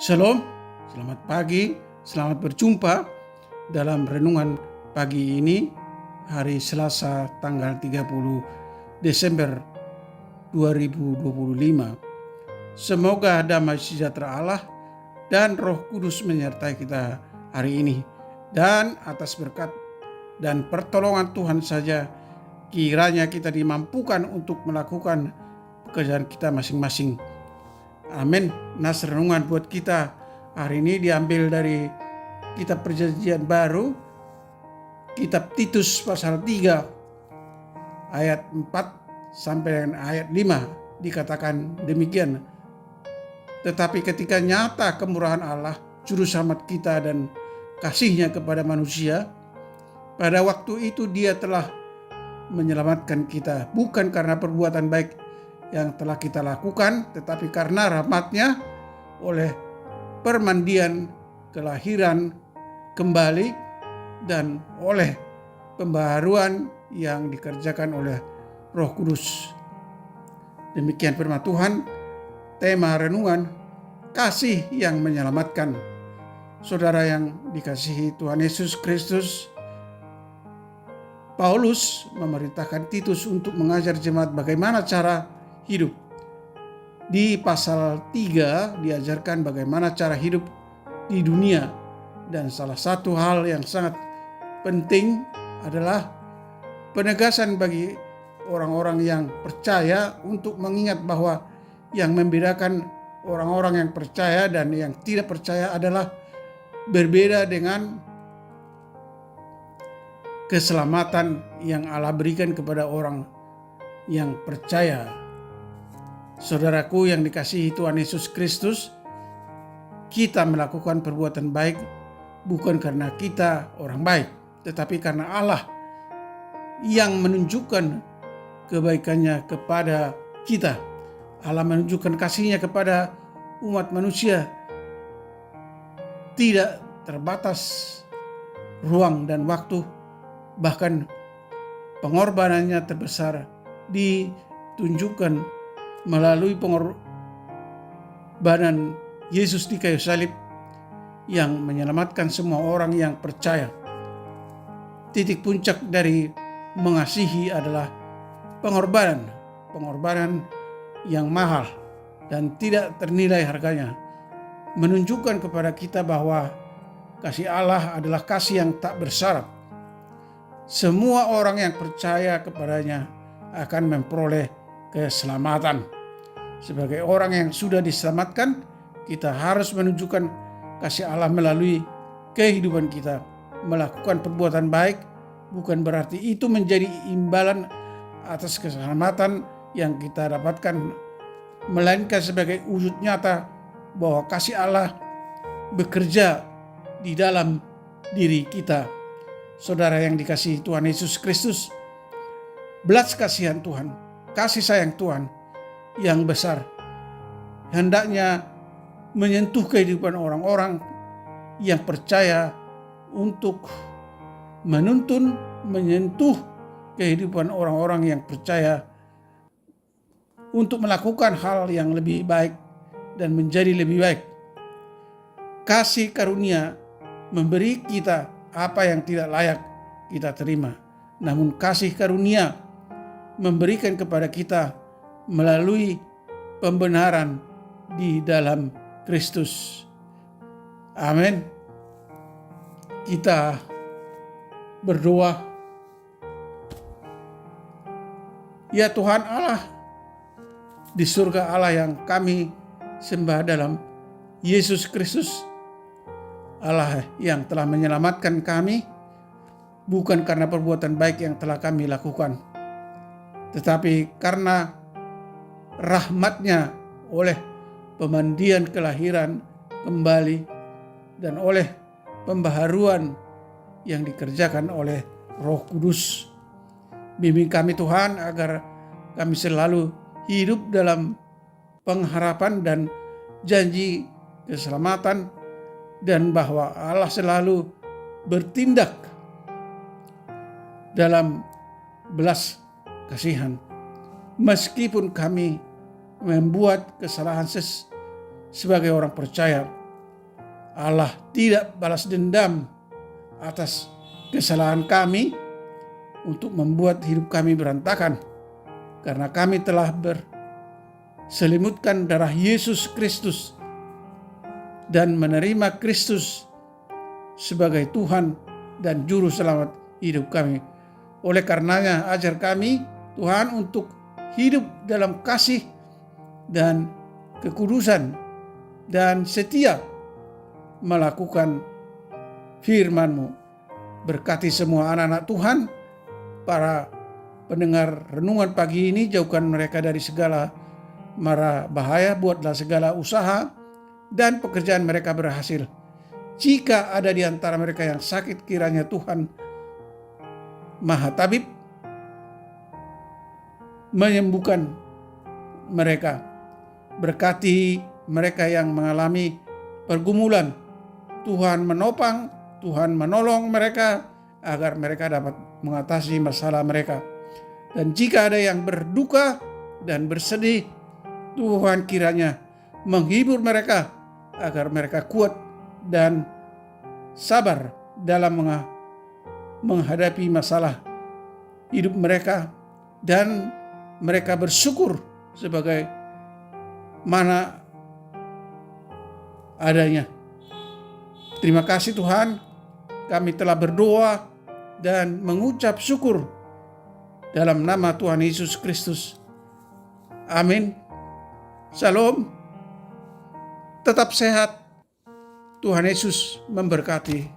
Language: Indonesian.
Shalom, selamat pagi, selamat berjumpa dalam renungan pagi ini, hari Selasa tanggal 30 Desember 2025. Semoga damai sejahtera Allah dan Roh Kudus menyertai kita hari ini. Dan atas berkat dan pertolongan Tuhan saja, kiranya kita dimampukan untuk melakukan pekerjaan kita masing-masing. Amin. Nas renungan buat kita hari ini diambil dari kitab Perjanjian Baru, kitab Titus pasal 3 ayat 4 sampai dengan ayat 5, dikatakan demikian. Tetapi ketika nyata kemurahan Allah, juru selamat kita dan kasihnya kepada manusia, pada waktu itu Dia telah menyelamatkan kita, bukan karena perbuatan baik yang telah kita lakukan, tetapi karena rahmat-Nya oleh permandian kelahiran kembali dan oleh pembaharuan yang dikerjakan oleh Roh Kudus. Demikian firman Tuhan. Tema renungan, kasih yang menyelamatkan. Saudara yang dikasihi Tuhan Yesus Kristus, Paulus memerintahkan Titus untuk mengajar jemaat bagaimana cara hidup. Di pasal 3 diajarkan bagaimana cara hidup di dunia, dan salah satu hal yang sangat penting adalah penegasan bagi orang-orang yang percaya untuk mengingat bahwa yang membedakan orang-orang yang percaya dan yang tidak percaya adalah berbeda dengan keselamatan yang Allah berikan kepada orang yang percaya. Saudaraku yang dikasihi Tuhan Yesus Kristus, kita melakukan perbuatan baik bukan karena kita orang baik, tetapi karena Allah yang menunjukkan kebaikannya kepada kita. Allah menunjukkan kasih-Nya kepada umat manusia. Tidak terbatas ruang dan waktu, bahkan pengorbanannya terbesar ditunjukkan melalui pengorbanan Yesus di kayu salib yang menyelamatkan semua orang yang percaya. Titik puncak dari mengasihi adalah pengorbanan yang mahal dan tidak ternilai harganya, menunjukkan kepada kita bahwa kasih Allah adalah kasih yang tak bersyarat. Semua orang yang percaya kepadanya akan memperoleh keselamatan. Sebagai orang yang sudah diselamatkan, kita harus menunjukkan kasih Allah melalui kehidupan kita. Melakukan perbuatan baik bukan berarti itu menjadi imbalan atas keselamatan yang kita dapatkan, melainkan sebagai wujud nyata bahwa kasih Allah bekerja di dalam diri kita. Saudara yang dikasihi Tuhan Yesus Kristus, belas kasihan Tuhan, kasih sayang Tuhan yang besar hendaknya menyentuh kehidupan orang-orang yang percaya untuk menyentuh kehidupan orang-orang yang percaya untuk melakukan hal yang lebih baik dan menjadi lebih baik. Kasih karunia memberi kita apa yang tidak layak kita terima, namun kasih karunia memberikan kepada kita melalui pembenaran di dalam Kristus. Amin. Kita berdoa. Ya Tuhan Allah, di surga Allah yang kami sembah dalam Yesus Kristus, Allah yang telah menyelamatkan kami bukan karena perbuatan baik yang telah kami lakukan, tetapi karena rahmat-Nya oleh pemandian kelahiran kembali dan oleh pembaharuan yang dikerjakan oleh Roh Kudus. Bimbing kami Tuhan agar kami selalu hidup dalam pengharapan dan janji keselamatan, dan bahwa Allah selalu bertindak dalam belas kasihan. Meskipun kami membuat kesalahan sebagai orang percaya, Allah tidak balas dendam atas kesalahan kami untuk membuat hidup kami berantakan, karena kami telah berselimutkan darah Yesus Kristus dan menerima Kristus sebagai Tuhan dan Juru Selamat hidup kami. Oleh karenanya, ajar kami Tuhan untuk hidup dalam kasih dan kekudusan dan setia melakukan firman-Mu. Berkati semua anak-anak Tuhan, para pendengar renungan pagi ini, jauhkan mereka dari segala mara bahaya, buatlah segala usaha dan pekerjaan mereka berhasil. Jika ada di antara mereka yang sakit, kiranya Tuhan Maha Tabib menyembuhkan mereka. Berkati mereka yang mengalami pergumulan, Tuhan menopang, Tuhan menolong mereka agar mereka dapat mengatasi masalah mereka. Dan jika ada yang berduka dan bersedih, Tuhan kiranya menghibur mereka agar mereka kuat dan sabar dalam menghadapi masalah hidup mereka, dan mereka bersyukur sebagai mana adanya. Terima kasih Tuhan, kami telah berdoa dan mengucap syukur dalam nama Tuhan Yesus Kristus. Amin. Shalom. Tetap sehat. Tuhan Yesus memberkati.